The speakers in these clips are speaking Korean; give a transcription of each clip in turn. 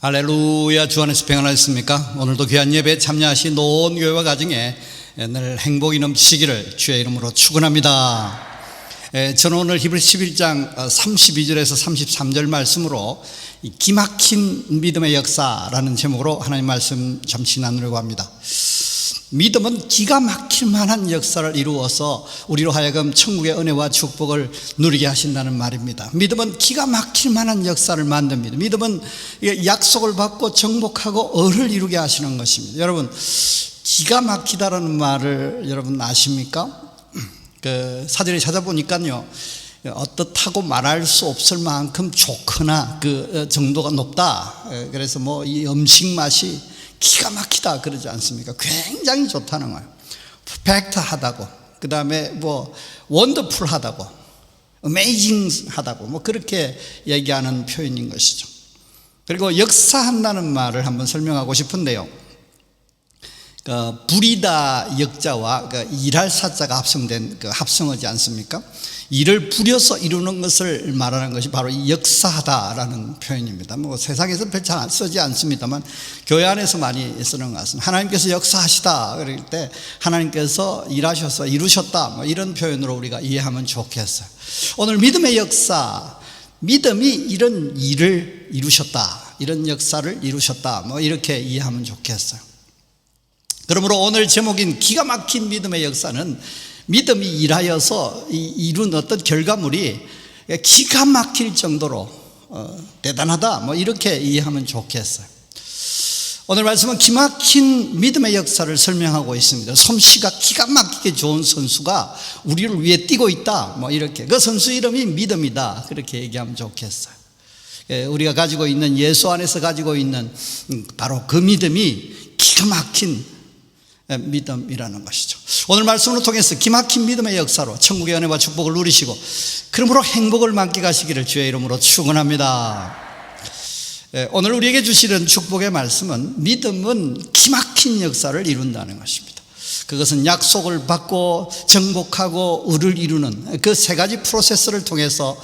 할렐루야. 주 안에서 평안하셨습니까? 오늘도 귀한 예배에 참여하신 온 교회와 가정에 늘 행복이 넘치기를 주의 이름으로 축원합니다. 저는 오늘 히브리서 11장 32절에서 33절 말씀으로 기막힌 믿음의 역사라는 제목으로 하나님 말씀 잠시 나누려고 합니다. 믿음은 기가 막힐 만한 역사를 이루어서 우리로 하여금 천국의 은혜와 축복을 누리게 하신다는 말입니다. 믿음은 기가 막힐 만한 역사를 만듭니다. 믿음은 약속을 받고 정복하고 을을 이루게 하시는 것입니다. 여러분, 기가 막히다라는 말을 여러분 아십니까? 사전에 찾아보니까요, 어떻다고 말할 수 없을 만큼 좋거나 그 정도가 높다. 그래서 이 음식 맛이 기가 막히다 그러지 않습니까? 굉장히 좋다는 거예요. 퍼펙트하다고, 그 다음에 원더풀하다고, 어메이징하다고 그렇게 얘기하는 표현인 것이죠. 그리고 역사한다는 말을 한번 설명하고 싶은데요, 부리다 역자와 일할 사자가 합성된 합성어지 않습니까? 일을 부려서 이루는 것을 말하는 것이 바로 이 역사하다라는 표현입니다. 세상에서 별 잘 쓰지 않습니다만 교회 안에서 많이 쓰는 것 같습니다. 하나님께서 역사하시다 그럴 때 하나님께서 일하셔서 이루셨다, 이런 표현으로 우리가 이해하면 좋겠어요. 오늘 믿음의 역사, 믿음이 이런 일을 이루셨다, 이런 역사를 이루셨다, 이렇게 이해하면 좋겠어요. 그러므로 오늘 제목인 기가 막힌 믿음의 역사는 믿음이 일하여서 이룬 어떤 결과물이 기가 막힐 정도로 대단하다, 이렇게 이해하면 좋겠어요. 오늘 말씀은 기막힌 믿음의 역사를 설명하고 있습니다. 솜씨가 기가 막히게 좋은 선수가 우리를 위해 뛰고 있다, 이렇게. 그 선수 이름이 믿음이다, 그렇게 얘기하면 좋겠어요. 우리가 가지고 있는, 예수 안에서 가지고 있는 바로 그 믿음이 기가 막힌 믿음이라는 것이죠. 오늘 말씀을 통해서 기막힌 믿음의 역사로 천국의 은혜와 축복을 누리시고 그러므로 행복을 만끽하시기를 주의 이름으로 축원합니다. 오늘 우리에게 주시는 축복의 말씀은 믿음은 기막힌 역사를 이룬다는 것입니다. 그것은 약속을 받고 정복하고 을을 이루는 그 세 가지 프로세스를 통해서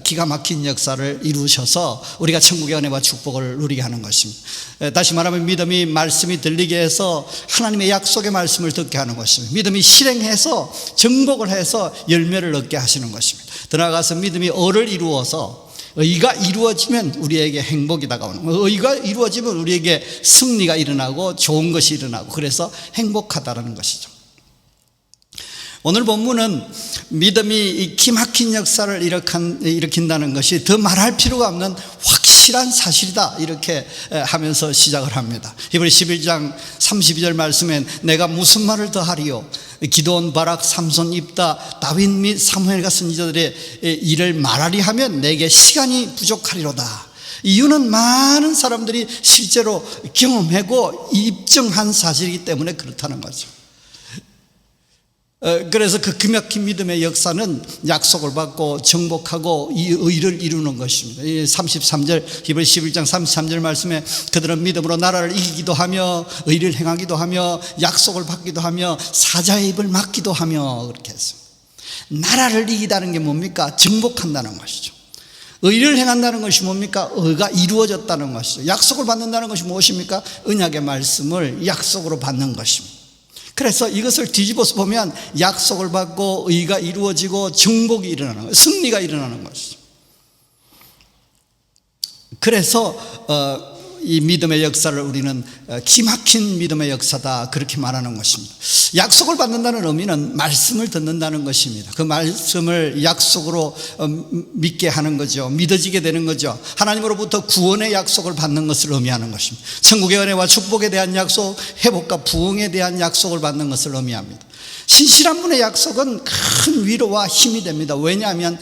기가 막힌 역사를 이루셔서 우리가 천국의 은혜와 축복을 누리게 하는 것입니다. 다시 말하면 믿음이 말씀이 들리게 해서 하나님의 약속의 말씀을 듣게 하는 것입니다. 믿음이 실행해서 정복을 해서 열매를 얻게 하시는 것입니다. 더 나아가서 믿음이 을을 이루어서 의가 이루어지면 우리에게 행복이 다가오는 거예요. 의가 이루어지면 우리에게 승리가 일어나고 좋은 것이 일어나고 그래서 행복하다는 것이죠. 오늘 본문은 믿음이 기막힌 역사를 일으킨다는 것이 더 말할 필요가 없는 확실한 사실이다, 이렇게 하면서 시작을 합니다. 히브리서 11장 32절 말씀엔 내가 무슨 말을 더하리요? 기드온, 바락, 삼손, 입다, 다윗 및 사무엘과 선지자들의 일을 말하리 하면 내게 시간이 부족하리로다. 이유는 많은 사람들이 실제로 경험하고 입증한 사실이기 때문에 그렇다는 거죠. 그래서 그 기막힌 믿음의 역사는 약속을 받고 정복하고 이 의를 이루는 것입니다. 33절, 히브리서 11장 33절 말씀에 그들은 믿음으로 나라를 이기기도 하며 의를 행하기도 하며 약속을 받기도 하며 사자의 입을 막기도 하며 그렇게 했습니다. 나라를 이기다는 게 뭡니까? 정복한다는 것이죠. 의를 행한다는 것이 뭡니까? 의가 이루어졌다는 것이죠. 약속을 받는다는 것이 무엇입니까? 언약의 말씀을 약속으로 받는 것입니다. 그래서 이것을 뒤집어서 보면 약속을 받고 의가 이루어지고 정복이 일어나는 거예요. 승리가 일어나는 것이죠. 그래서 이 믿음의 역사를 우리는 기막힌 믿음의 역사다, 그렇게 말하는 것입니다. 약속을 받는다는 의미는 말씀을 듣는다는 것입니다. 그 말씀을 약속으로 믿게 하는 거죠. 믿어지게 되는 거죠. 하나님으로부터 구원의 약속을 받는 것을 의미하는 것입니다. 천국의 은혜와 축복에 대한 약속, 회복과 부흥에 대한 약속을 받는 것을 의미합니다. 신실한 분의 약속은 큰 위로와 힘이 됩니다. 왜냐하면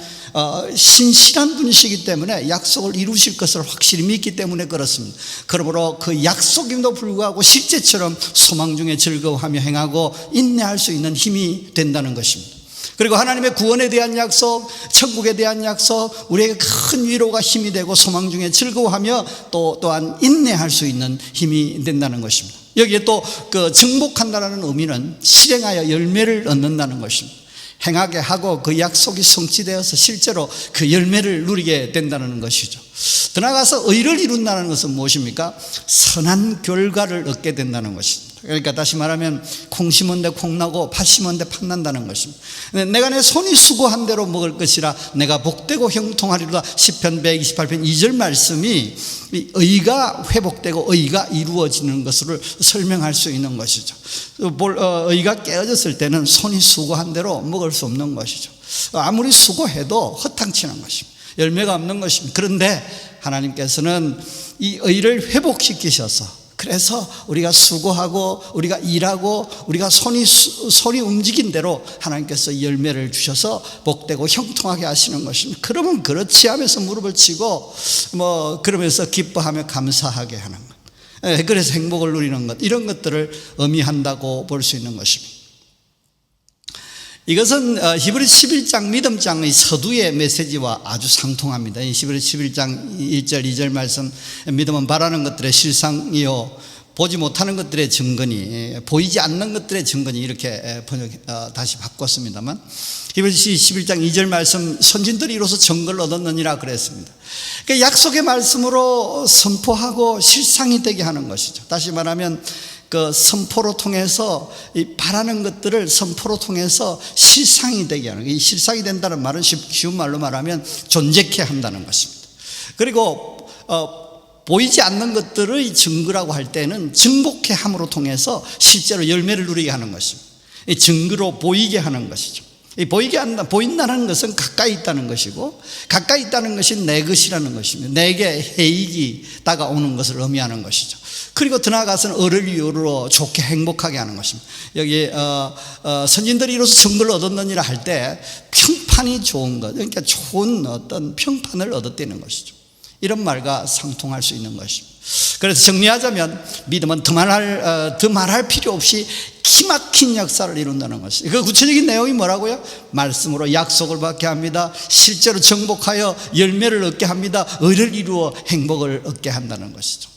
신실한 분이시기 때문에 약속을 이루실 것을 확실히 믿기 때문에 그렇습니다. 그러므로 그 약속임도 불구하고 실제처럼 소망 중에 즐거워하며 행하고 인내할 수 있는 힘이 된다는 것입니다. 그리고 하나님의 구원에 대한 약속, 천국에 대한 약속, 우리에게 큰 위로가 힘이 되고 소망 중에 즐거워하며 또한 인내할 수 있는 힘이 된다는 것입니다. 여기에 또 그 정복한다는 의미는 실행하여 열매를 얻는다는 것입니다. 행하게 하고 그 약속이 성취되어서 실제로 그 열매를 누리게 된다는 것이죠. 더 나아가서 의를 이룬다는 것은 무엇입니까? 선한 결과를 얻게 된다는 것입니다. 그러니까 다시 말하면 콩 심은 데 콩 나고 팥 심은 데 팥 난다는 것입니다. 내가 내 손이 수고한 대로 먹을 것이라 내가 복되고 형통하리로다. 시편 128편 2절 말씀이 의가 회복되고 의가 이루어지는 것을 설명할 수 있는 것이죠. 의가 깨어졌을 때는 손이 수고한 대로 먹을 수 없는 것이죠. 아무리 수고해도 허탕치는 것입니다. 열매가 없는 것입니다. 그런데 하나님께서는 이 의를 회복시키셔서, 그래서 우리가 수고하고 우리가 일하고 우리가 손이 움직인 대로 하나님께서 열매를 주셔서 복되고 형통하게 하시는 것입니다. 그러면 그렇지 하면서 무릎을 치고 그러면서 기뻐하며 감사하게 하는 것, 그래서 행복을 누리는 것, 이런 것들을 의미한다고 볼 수 있는 것입니다. 이것은 히브리서 11장 믿음장의 서두의 메시지와 아주 상통합니다. 히브리서 11장 1절 2절 말씀, 믿음은 바라는 것들의 실상이요 보지 못하는 것들의 증거니, 보이지 않는 것들의 증거니, 이렇게 다시 바꿨습니다만, 히브리서 11장 2절 말씀, 선진들이 이로써 증거를 얻었느니라 그랬습니다. 그러니까 약속의 말씀으로 선포하고 실상이 되게 하는 것이죠. 다시 말하면 그 선포로 통해서 이 바라는 것들을 선포로 통해서 실상이 되게 하는, 이 실상이 된다는 말은 쉬운 말로 말하면 존재케 한다는 것입니다. 그리고 보이지 않는 것들의 증거라고 할 때는 증복케 함으로 통해서 실제로 열매를 누리게 하는 것입니다. 이 증거로 보이게 하는 것이죠. 이 보인다는 것은 가까이 있다는 것이고, 가까이 있다는 것이 내 것이라는 것입니다. 내게 해익이 다가오는 것을 의미하는 것이죠. 그리고 더 나아가서는 의를 이유로 좋게 행복하게 하는 것입니다. 여기 선진들이 이로써 증거를 얻었느니라 할 때 평판이 좋은 것, 그러니까 좋은 어떤 평판을 얻었다는 것이죠. 이런 말과 상통할 수 있는 것입니다. 그래서 정리하자면 믿음은 더 말할 필요 없이 기막힌 역사를 이룬다는 것이죠. 그 구체적인 내용이 뭐라고요? 말씀으로 약속을 받게 합니다. 실제로 정복하여 열매를 얻게 합니다. 의를 이루어 행복을 얻게 한다는 것이죠.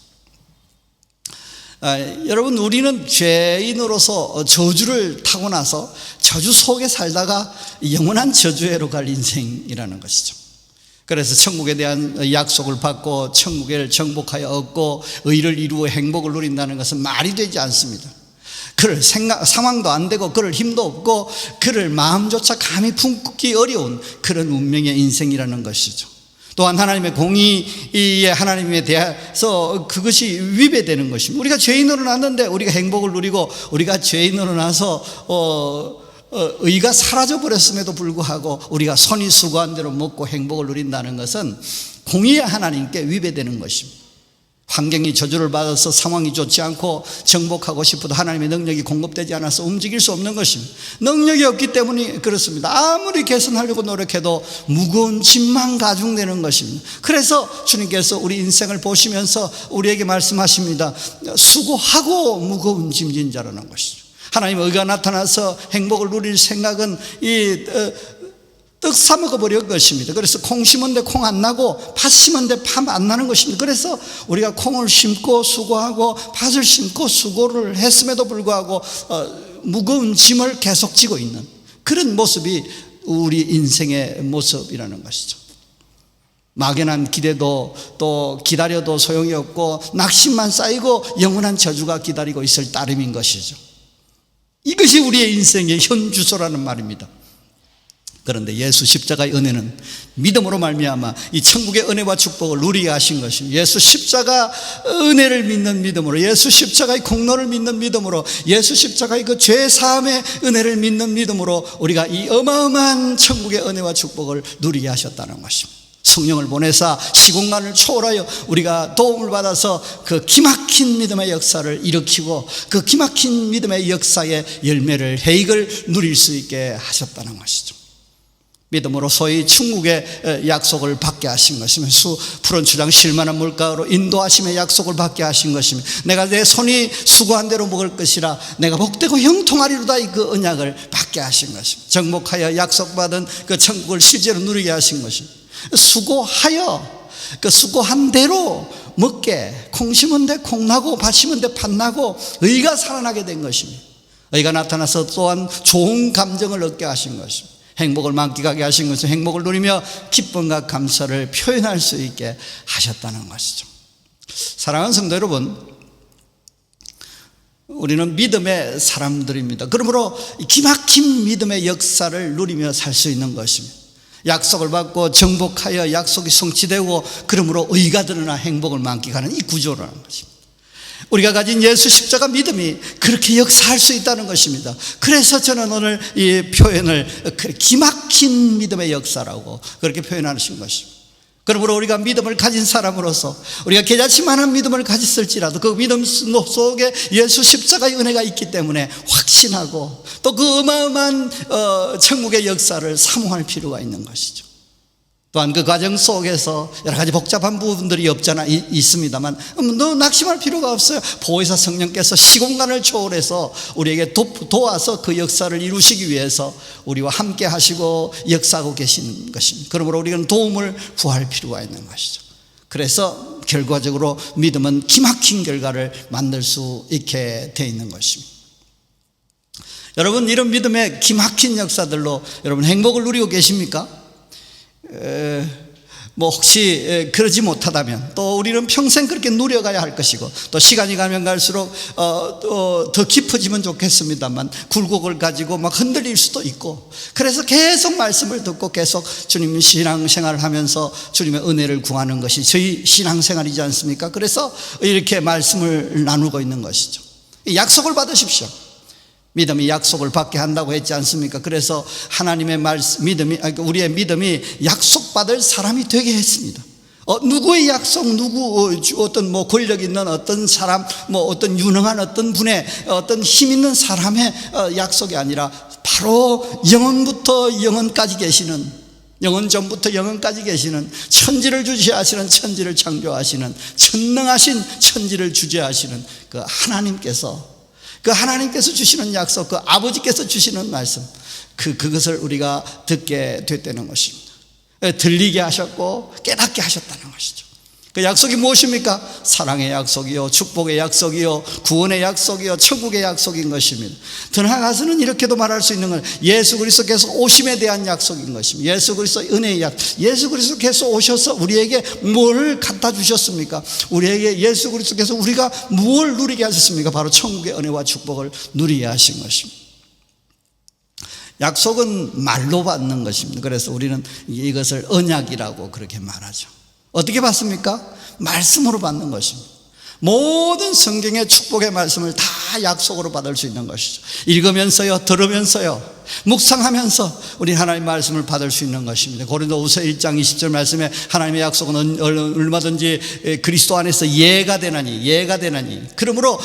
여러분, 우리는 죄인으로서 저주를 타고 나서 저주 속에 살다가 영원한 저주회로 갈 인생이라는 것이죠. 그래서 천국에 대한 약속을 받고 천국을 정복하여 얻고 의를 이루어 행복을 누린다는 것은 말이 되지 않습니다. 그럴 상황도 안 되고 그럴 힘도 없고 그럴 마음조차 감히 품기 어려운 그런 운명의 인생이라는 것이죠. 또한 하나님의 공의의 하나님에 대해서 그것이 위배되는 것입니다. 우리가 죄인으로 났는데 우리가 행복을 누리고, 우리가 죄인으로 나서 의가 사라져버렸음에도 불구하고 우리가 손이 수고한 대로 먹고 행복을 누린다는 것은 공의의 하나님께 위배되는 것입니다. 환경이 저주를 받아서 상황이 좋지 않고 정복하고 싶어도 하나님의 능력이 공급되지 않아서 움직일 수 없는 것입니다. 능력이 없기 때문에 그렇습니다. 아무리 개선하려고 노력해도 무거운 짐만 가중되는 것입니다. 그래서 주님께서 우리 인생을 보시면서 우리에게 말씀하십니다. 수고하고 무거운 짐진 자라는 것이죠. 하나님의 의가 나타나서 행복을 누릴 생각은 떡 사먹어 버릴 것입니다. 그래서 콩 심은데 콩 안 나고 팥 심은데 팥 안 나는 것입니다. 그래서 우리가 콩을 심고 수고하고 팥을 심고 수고를 했음에도 불구하고 무거운 짐을 계속 지고 있는 그런 모습이 우리 인생의 모습이라는 것이죠. 막연한 기대도 또 기다려도 소용이 없고 낙심만 쌓이고 영원한 저주가 기다리고 있을 따름인 것이죠. 이것이 우리의 인생의 현주소라는 말입니다. 그런데 예수 십자가의 은혜는 믿음으로 말미암아 이 천국의 은혜와 축복을 누리게 하신 것입니다. 예수 십자가 은혜를 믿는 믿음으로, 예수 십자가의 공로를 믿는 믿음으로, 예수 십자가의 그 죄 사함의 은혜를 믿는 믿음으로 우리가 이 어마어마한 천국의 은혜와 축복을 누리게 하셨다는 것입니다. 성령을 보내사 시공간을 초월하여 우리가 도움을 받아서 그 기막힌 믿음의 역사를 일으키고 그 기막힌 믿음의 역사의 열매를, 해익을 누릴 수 있게 하셨다는 것이죠. 믿음으로 소위 천국의 약속을 받게 하신 것이며, 푸른 추장 실만한 물가로 인도하심의 약속을 받게 하신 것이며, 내가 내 손이 수고한 대로 먹을 것이라 내가 복되고 형통하리로다, 그 언약을 받게 하신 것입니다. 정복하여 약속받은 그 천국을 실제로 누리게 하신 것입니다. 수고하여 그 수고한 대로 먹게, 콩 심은 데 콩 나고 팥 심은 데 팥 나고 의가 살아나게 된 것입니다. 의가 나타나서 또한 좋은 감정을 얻게 하신 것입니다. 행복을 만끽하게 하신 것은 행복을 누리며 기쁨과 감사를 표현할 수 있게 하셨다는 것이죠. 사랑하는 성도 여러분, 우리는 믿음의 사람들입니다. 그러므로 기막힌 믿음의 역사를 누리며 살 수 있는 것입니다. 약속을 받고 정복하여 약속이 성취되고 그러므로 의가 드러나 행복을 만끽하는 이 구조라는 것입니다. 우리가 가진 예수 십자가 믿음이 그렇게 역사할 수 있다는 것입니다. 그래서 저는 오늘 이 표현을 기막힌 믿음의 역사라고 그렇게 표현하신 것입니다. 그러므로 우리가 믿음을 가진 사람으로서 우리가 개자치만한 믿음을 가졌을지라도 그 믿음 속에 예수 십자가의 은혜가 있기 때문에 확신하고 또 그 어마어마한 천국의 역사를 사모할 필요가 있는 것이죠. 또한 그 과정 속에서 여러 가지 복잡한 부분들이 없잖아 있습니다만 너 낙심할 필요가 없어요. 보혜사 성령께서 시공간을 초월해서 우리에게 도와서 그 역사를 이루시기 위해서 우리와 함께 하시고 역사하고 계시는 것입니다. 그러므로 우리는 도움을 구할 필요가 있는 것이죠. 그래서 결과적으로 믿음은 기막힌 결과를 만들 수 있게 되어 있는 것입니다. 여러분, 이런 믿음의 기막힌 역사들로 여러분 행복을 누리고 계십니까? 혹시 그러지 못하다면 또 우리는 평생 그렇게 누려가야 할 것이고 또 시간이 가면 갈수록 더 깊어지면 좋겠습니다만 굴곡을 가지고 막 흔들릴 수도 있고 그래서 계속 말씀을 듣고 계속 주님 신앙생활을 하면서 주님의 은혜를 구하는 것이 저희 신앙생활이지 않습니까? 그래서 이렇게 말씀을 나누고 있는 것이죠. 약속을 받으십시오. 믿음이 약속을 받게 한다고 했지 않습니까? 그래서 하나님의 믿음이, 우리의 믿음이 약속받을 사람이 되게 했습니다. 누구의 약속, 어떤 권력 있는 어떤 사람, 어떤 유능한 어떤 분의 어떤 힘 있는 사람의 약속이 아니라 바로 영원부터 영원까지 계시는, 영원 전부터 영원까지 계시는 천지를 주재하시는, 천지를 창조하시는, 전능하신 천지를 주재하시는 그 하나님께서 주시는 약속, 그 아버지께서 주시는 말씀, 그것을 우리가 듣게 됐다는 것입니다. 들리게 하셨고 깨닫게 하셨다는 것이죠. 그 약속이 무엇입니까? 사랑의 약속이요, 축복의 약속이요, 구원의 약속이요, 천국의 약속인 것입니다. 더 나아가서는 이렇게도 말할 수 있는 건 예수 그리스도께서 오심에 대한 약속인 것입니다. 예수 그리스도의 은혜의 약속. 예수 그리스도께서 오셔서 우리에게 뭘 갖다 주셨습니까? 우리에게 예수 그리스도께서 우리가 무엇을 누리게 하셨습니까? 바로 천국의 은혜와 축복을 누리게 하신 것입니다. 약속은 말로 받는 것입니다. 그래서 우리는 이것을 언약이라고 그렇게 말하죠. 어떻게 받습니까? 말씀으로 받는 것입니다. 모든 성경의 축복의 말씀을 다 약속으로 받을 수 있는 것이죠. 읽으면서요, 들으면서요, 묵상하면서 우리 하나님의 말씀을 받을 수 있는 것입니다. 고린도후서 1장 20절 말씀에 하나님의 약속은 얼마든지 그리스도 안에서 예가 되나니 그러므로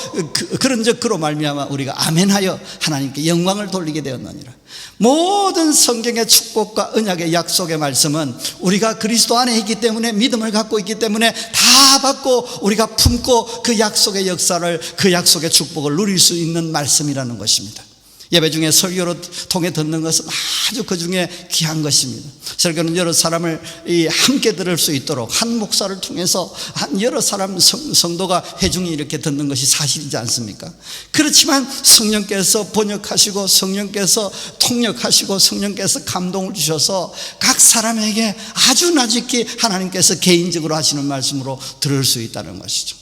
그런즉 그로 말미암아 우리가 아멘하여 하나님께 영광을 돌리게 되었느니라. 모든 성경의 축복과 언약의 약속의 말씀은 우리가 그리스도 안에 있기 때문에, 믿음을 갖고 있기 때문에 다 받고 우리가 품고 그 약속의 역사를, 그 약속의 축복을 누릴 수 있는 말씀이라는 것입니다. 예배 중에 설교로 통해 듣는 것은 아주 그 중에 귀한 것입니다. 설교는 여러 사람을 함께 들을 수 있도록 한 목사를 통해서 여러 사람 성도가 회중이 이렇게 듣는 것이 사실이지 않습니까? 그렇지만 성령께서 번역하시고 성령께서 통역하시고 성령께서 감동을 주셔서 각 사람에게 아주 나직히 하나님께서 개인적으로 하시는 말씀으로 들을 수 있다는 것이죠.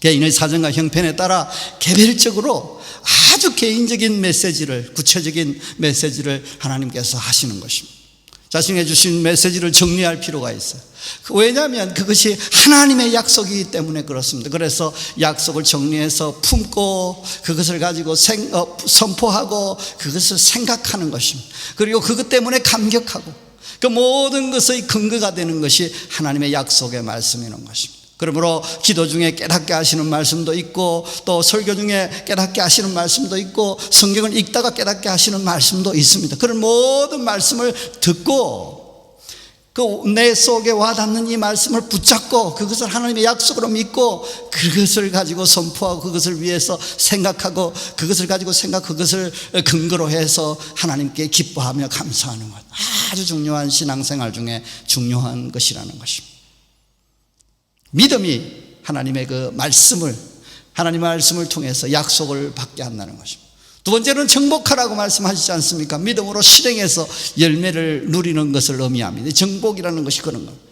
개인의 사정과 형편에 따라 개별적으로 아주 개인적인 메시지를, 구체적인 메시지를 하나님께서 하시는 것입니다. 자신이 주신 메시지를 정리할 필요가 있어요. 왜냐하면 그것이 하나님의 약속이기 때문에 그렇습니다. 그래서 약속을 정리해서 품고 그것을 가지고 선포하고 그것을 생각하는 것입니다. 그리고 그것 때문에 감격하고 그 모든 것의 근거가 되는 것이 하나님의 약속의 말씀이라는 것입니다. 그러므로 기도 중에 깨닫게 하시는 말씀도 있고 또 설교 중에 깨닫게 하시는 말씀도 있고 성경을 읽다가 깨닫게 하시는 말씀도 있습니다. 그런 모든 말씀을 듣고 그 내 속에 와닿는 이 말씀을 붙잡고 그것을 하나님의 약속으로 믿고 그것을 가지고 선포하고 그것을 위해서 생각하고 그것을 가지고 그것을 근거로 해서 하나님께 기뻐하며 감사하는 것, 아주 중요한 신앙생활 중에 중요한 것이라는 것입니다. 믿음이 하나님의 그 말씀을, 하나님의 말씀을 통해서 약속을 받게 한다는 것입니다. 두 번째는 정복하라고 말씀하시지 않습니까? 믿음으로 실행해서 열매를 누리는 것을 의미합니다. 정복이라는 것이 그런 겁니다.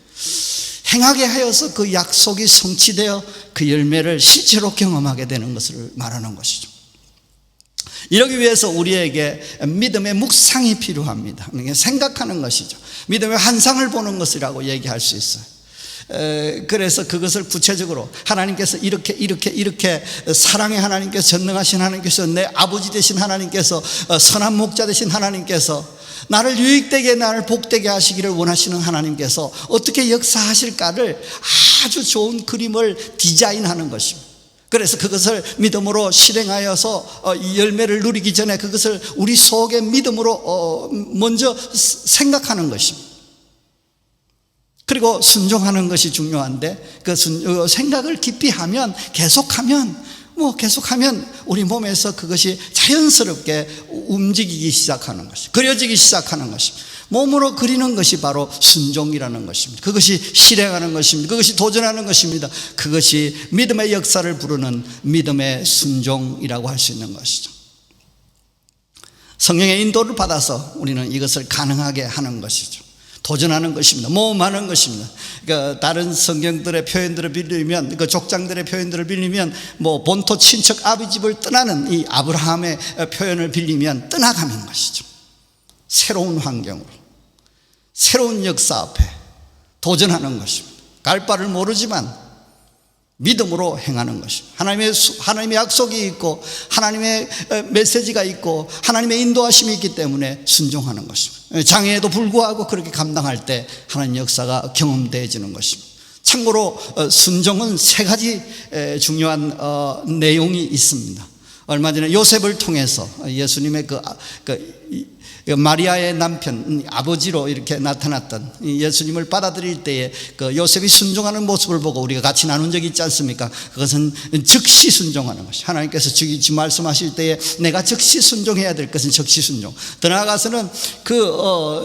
행하게 하여서 그 약속이 성취되어 그 열매를 실제로 경험하게 되는 것을 말하는 것이죠. 이러기 위해서 우리에게 믿음의 묵상이 필요합니다. 생각하는 것이죠. 믿음의 환상을 보는 것이라고 얘기할 수 있어요. 그래서 그것을 구체적으로 하나님께서 이렇게 사랑의 하나님께서, 전능하신 하나님께서, 내 아버지 되신 하나님께서, 선한 목자 되신 하나님께서, 나를 유익되게, 나를 복되게 하시기를 원하시는 하나님께서 어떻게 역사하실까를 아주 좋은 그림을 디자인하는 것입니다. 그래서 그것을 믿음으로 실행하여서 열매를 누리기 전에 그것을 우리 속에 믿음으로 먼저 생각하는 것입니다. 그리고 순종하는 것이 중요한데, 그 생각을 깊이 하면, 계속하면 우리 몸에서 그것이 자연스럽게 움직이기 시작하는 것이, 그려지기 시작하는 것이, 몸으로 그리는 것이 바로 순종이라는 것입니다. 그것이 실행하는 것입니다. 그것이 도전하는 것입니다. 그것이 믿음의 역사를 부르는 믿음의 순종이라고 할 수 있는 것이죠. 성령의 인도를 받아서 우리는 이것을 가능하게 하는 것이죠. 도전하는 것입니다. 모험하는 것입니다. 그러니까 다른 성경들의 표현들을 빌리면, 그 족장들의 표현들을 빌리면, 본토 친척 아비집을 떠나는 이 아브라함의 표현을 빌리면 떠나가는 것이죠. 새로운 환경으로, 새로운 역사 앞에 도전하는 것입니다. 갈 바를 모르지만 믿음으로 행하는 것입니다. 하나님의 약속이 있고, 하나님의 메시지가 있고, 하나님의 인도하심이 있기 때문에 순종하는 것입니다. 장애에도 불구하고 그렇게 감당할 때 하나님 역사가 경험되어지는 것입니다. 참고로 순종은 세 가지 중요한 내용이 있습니다. 얼마 전에 요셉을 통해서 예수님의 마리아의 남편, 아버지로 이렇게 나타났던 예수님을 받아들일 때에 그 요셉이 순종하는 모습을 보고 우리가 같이 나눈 적이 있지 않습니까? 그것은 즉시 순종하는 것이, 하나님께서 주기 말씀하실 때에 내가 즉시 순종해야 될 것은 즉시 순종. 더 나아가서는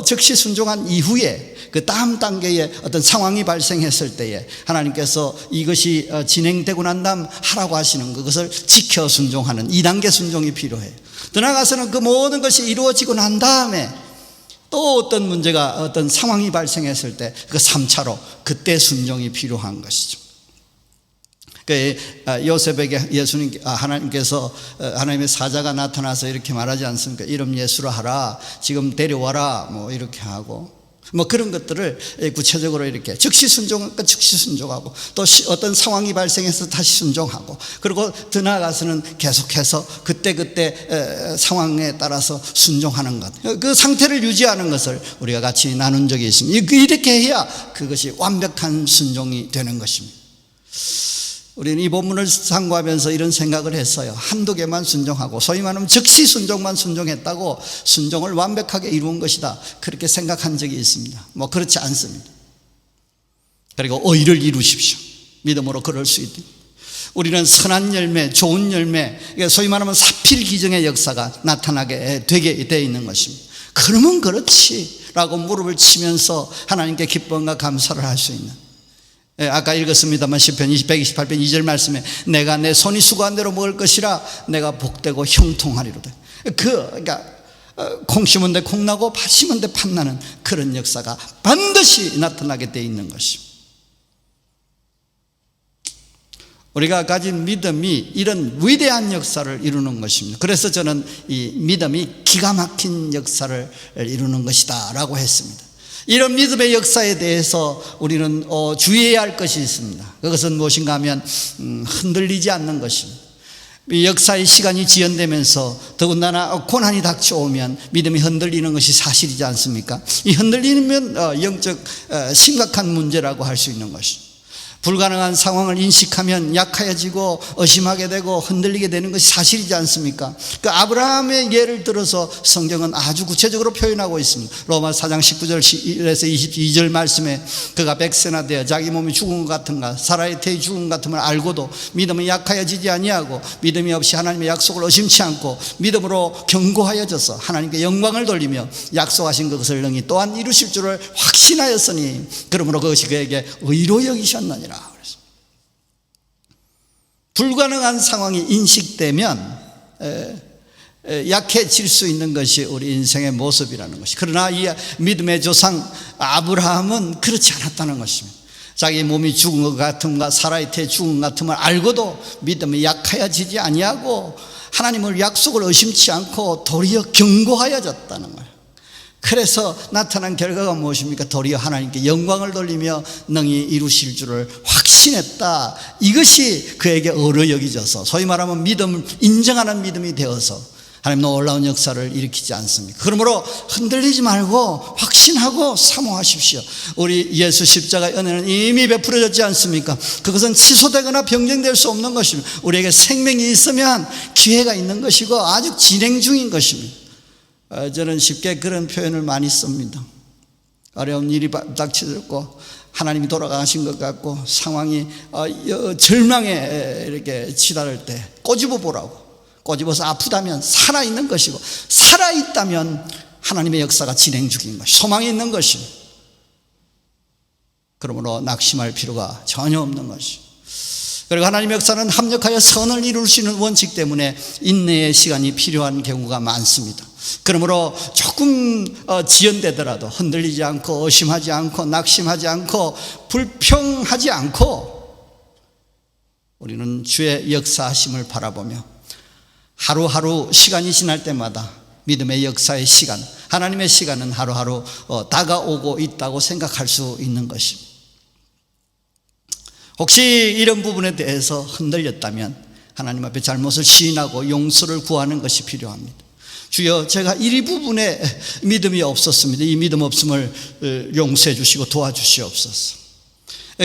즉시 순종한 이후에 그 다음 단계의 어떤 상황이 발생했을 때에 하나님께서 이것이 진행되고 난 다음 하라고 하시는 그것을 지켜 순종하는 2단계 순종이 필요해요. 더 나아가서는 그 모든 것이 이루어지고 난 다음에 또 어떤 문제가, 어떤 상황이 발생했을 때 그 3차로 그때 순종이 필요한 것이죠. 요셉에게 하나님께서, 하나님의 사자가 나타나서 이렇게 말하지 않습니까? 이름 예수로 하라, 지금 데려와라, 이렇게 하고 그런 것들을 구체적으로 이렇게 즉시 순종하고, 또 어떤 상황이 발생해서 다시 순종하고, 그리고 더 나아가서는 계속해서 그때 상황에 따라서 순종하는 것, 그 상태를 유지하는 것을 우리가 같이 나눈 적이 있습니다. 이렇게 해야 그것이 완벽한 순종이 되는 것입니다. 우리는 이 본문을 상고하면서 이런 생각을 했어요. 한두 개만 순종하고, 소위 말하면 즉시 순종만 순종했다고 순종을 완벽하게 이루은 것이다, 그렇게 생각한 적이 있습니다. 그렇지 않습니다. 그리고 의를 이루십시오. 믿음으로 그럴 수 있다. 우리는 선한 열매, 좋은 열매, 소위 말하면 사필 기정의 역사가 나타나게 되게 되어 있는 것입니다. 그러면 그렇지 라고 무릎을 치면서 하나님께 기쁨과 감사를 할 수 있는, 아까 읽었습니다만 시편 128편 2절 말씀에 내가 내 손이 수고한 대로 먹을 것이라 내가 복되고 형통하리로다. 그러니까 콩 심은 데 콩 나고 팥 심은 데 팥 나는 그런 역사가 반드시 나타나게 되어 있는 것입니다. 우리가 가진 믿음이 이런 위대한 역사를 이루는 것입니다. 그래서 저는 이 믿음이 기가 막힌 역사를 이루는 것이다 라고 했습니다. 이런 믿음의 역사에 대해서 우리는 주의해야 할 것이 있습니다. 그것은 무엇인가 하면 흔들리지 않는 것입니다. 이 역사의 시간이 지연되면서 더군다나 고난이 닥쳐오면 믿음이 흔들리는 것이 사실이지 않습니까? 이 흔들리면 영적 심각한 문제라고 할 수 있는 것입니다. 불가능한 상황을 인식하면 약해지고 의심하게 되고 흔들리게 되는 것이 사실이지 않습니까? 그 아브라함의 예를 들어서 성경은 아주 구체적으로 표현하고 있습니다. 로마 4장 19절에서 22절 말씀에 그가 백세나 되어 자기 몸이 죽은 것 같은가, 사라의 태의 죽은 것 같음을 알고도 믿음은 약하여지지 아니하고 믿음이 없이 하나님의 약속을 의심치 않고 믿음으로 견고하여져서 하나님께 영광을 돌리며 약속하신 그것을 능히 또한 이루실 줄을 확신하였으니 그러므로 그것이 그에게 의로 여기셨느니라. 불가능한 상황이 인식되면 약해질 수 있는 것이 우리 인생의 모습이라는 것이. 그러나 이 믿음의 조상 아브라함은 그렇지 않았다는 것입니다. 자기 몸이 죽은 것 같음과 사라의 죽은 것 같음을 알고도 믿음이 약하여지지 아니하고 하나님을 약속을 의심치 않고 도리어 견고하여졌다는 거예요. 그래서 나타난 결과가 무엇입니까? 도리어 하나님께 영광을 돌리며 능히 이루실 줄을 확신했다. 이것이 그에게 어려 여겨져서 소위 말하면 믿음을 인정하는 믿음이 되어서 하나님 놀라운 역사를 일으키지 않습니까? 그러므로 흔들리지 말고 확신하고 사모하십시오. 우리 예수 십자가의 은혜는 이미 베풀어졌지 않습니까? 그것은 취소되거나 변경될 수 없는 것입니다. 우리에게 생명이 있으면 기회가 있는 것이고 아주 진행 중인 것입니다. 저는 쉽게 그런 표현을 많이 씁니다. 어려운 일이 닥쳐졌고 하나님이 돌아가신 것 같고 상황이 절망에 이렇게 치달을 때 꼬집어 보라고. 꼬집어서 아프다면 살아있는 것이고 살아있다면 하나님의 역사가 진행 중인 것이 소망이 있는 것입니다. 그러므로 낙심할 필요가 전혀 없는 것이. 그리고 하나님의 역사는 합력하여 선을 이룰 수 있는 원칙 때문에 인내의 시간이 필요한 경우가 많습니다. 그러므로 조금 지연되더라도 흔들리지 않고 의심하지 않고 낙심하지 않고 불평하지 않고 우리는 주의 역사하심을 바라보며 하루하루 시간이 지날 때마다 믿음의 역사의 시간, 하나님의 시간은 하루하루 다가오고 있다고 생각할 수 있는 것입니다. 혹시 이런 부분에 대해서 흔들렸다면 하나님 앞에 잘못을 시인하고 용서를 구하는 것이 필요합니다. 주여, 제가 이 부분에 믿음이 없었습니다. 이 믿음 없음을 용서해 주시고 도와주시옵소서.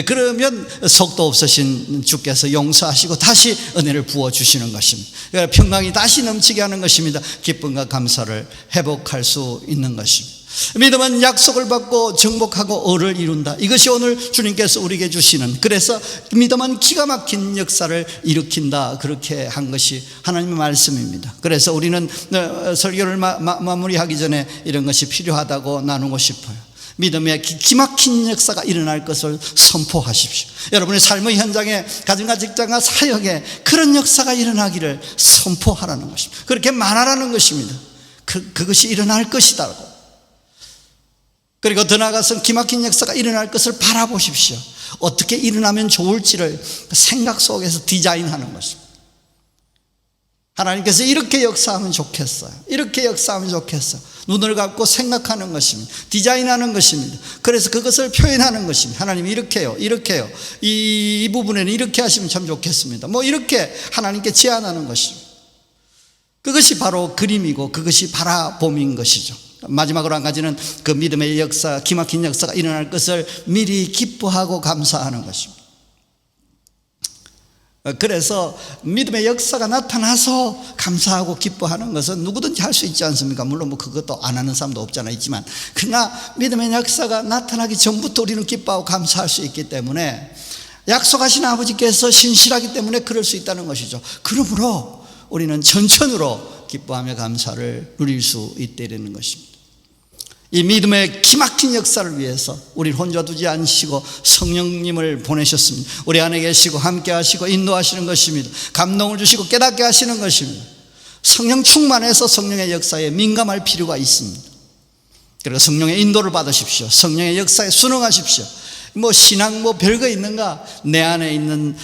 그러면 속도 없으신 주께서 용서하시고 다시 은혜를 부어주시는 것입니다. 평강이 다시 넘치게 하는 것입니다. 기쁨과 감사를 회복할 수 있는 것입니다. 믿음은 약속을 받고 정복하고 의를 이룬다. 이것이 오늘 주님께서 우리에게 주시는, 그래서 믿음은 기가 막힌 역사를 일으킨다, 그렇게 한 것이 하나님의 말씀입니다. 그래서 우리는 설교를 마무리하기 전에 이런 것이 필요하다고 나누고 싶어요. 믿음의 기막힌 역사가 일어날 것을 선포하십시오. 여러분의 삶의 현장에, 가정과 직장과 사역에 그런 역사가 일어나기를 선포하라는 것입니다. 그렇게 말하라는 것입니다. 그것이 일어날 것이다. 그리고 더 나아가서 기막힌 역사가 일어날 것을 바라보십시오. 어떻게 일어나면 좋을지를 생각 속에서 디자인하는 것입니다. 하나님께서 이렇게 역사하면 좋겠어요. 이렇게 역사하면 좋겠어요. 눈을 감고 생각하는 것입니다. 디자인하는 것입니다. 그래서 그것을 표현하는 것입니다. 하나님 이렇게요, 이렇게요. 이 부분에는 이렇게 하시면 참 좋겠습니다. 이렇게 하나님께 제안하는 것입니다. 그것이 바로 그림이고 그것이 바라봄인 것이죠. 마지막으로 한 가지는 그 믿음의 역사, 기막힌 역사가 일어날 것을 미리 기뻐하고 감사하는 것입니다. 그래서 믿음의 역사가 나타나서 감사하고 기뻐하는 것은 누구든지 할 수 있지 않습니까? 물론 그것도 안 하는 사람도 없잖아 있지만, 그러나 믿음의 역사가 나타나기 전부터 우리는 기뻐하고 감사할 수 있기 때문에, 약속하신 아버지께서 신실하기 때문에 그럴 수 있다는 것이죠. 그러므로 우리는 전천후로 기뻐하며 감사를 누릴 수 있다는 것입니다. 이 믿음의 기막힌 역사를 위해서 우리를 혼자 두지 않으시고 성령님을 보내셨습니다. 우리 안에 계시고 함께 하시고 인도하시는 것입니다. 감동을 주시고 깨닫게 하시는 것입니다. 성령 충만해서 성령의 역사에 민감할 필요가 있습니다. 그리고 성령의 인도를 받으십시오. 성령의 역사에 순응하십시오. 신앙 별거 있는가? 내 안에 있는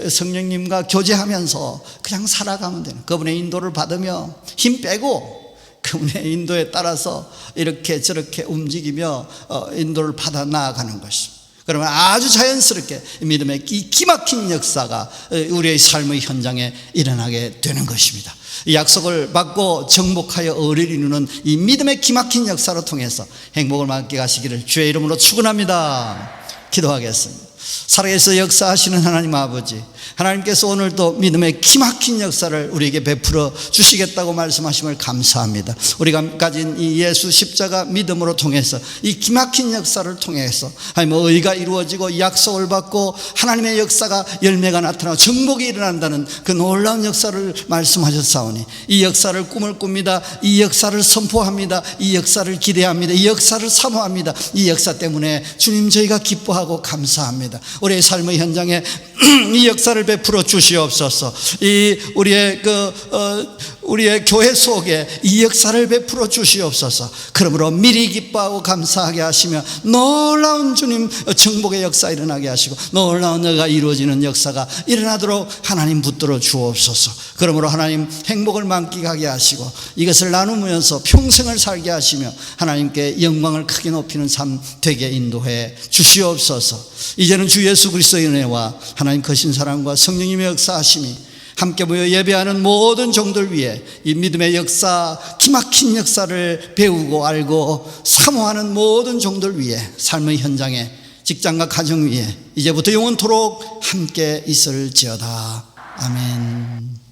성령님과 교제하면서 그냥 살아가면 되는, 그분의 인도를 받으며 힘 빼고 그분의 인도에 따라서 이렇게 저렇게 움직이며 인도를 받아 나아가는 것입니다. 그러면 아주 자연스럽게 믿음의 기막힌 역사가 우리의 삶의 현장에 일어나게 되는 것입니다. 이 약속을 받고 정복하여 의를 이루는 이 믿음의 기막힌 역사를 통해서 행복을 맡게 하시기를 주의 이름으로 축원합니다. 기도하겠습니다. 살아계셔서 역사하시는 하나님 아버지, 하나님께서 오늘도 믿음의 기막힌 역사를 우리에게 베풀어 주시겠다고 말씀하심을 감사합니다. 우리가 가진 이 예수 십자가 믿음으로 통해서 이 기막힌 역사를 통해서 하나님 의가 이루어지고 약속을 받고 하나님의 역사가 열매가 나타나고 정복이 일어난다는 그 놀라운 역사를 말씀하셨사오니, 이 역사를 꿈을 꿉니다. 이 역사를 선포합니다. 이 역사를 기대합니다. 이 역사를 사모합니다. 이 역사 때문에 주님 저희가 기뻐하고 감사합니다. 감사합니다. 우리의 삶의 현장에 이 역사를 베풀어 주시옵소서. 우리의 교회 속에 이 역사를 베풀어 주시옵소서. 그러므로 미리 기뻐하고 감사하게 하시며 놀라운 주님 정복의 역사 일어나게 하시고 놀라운 너가 이루어지는 역사가 일어나도록 하나님 붙들어 주옵소서. 그러므로 하나님 행복을 만끽하게 하시고 이것을 나누면서 평생을 살게 하시며 하나님께 영광을 크게 높이는 삶 되게 인도해 주시옵소서. 이제는 주 예수 그리스도의 은혜와 하나님 크신 사랑과 성령님의 역사하심이 함께 모여 예배하는 모든 종들 위해 이 믿음의 역사, 기막힌 역사를 배우고 알고 사모하는 모든 종들 위해 삶의 현장에 직장과 가정 위에 이제부터 영원토록 함께 있을지어다. 아멘.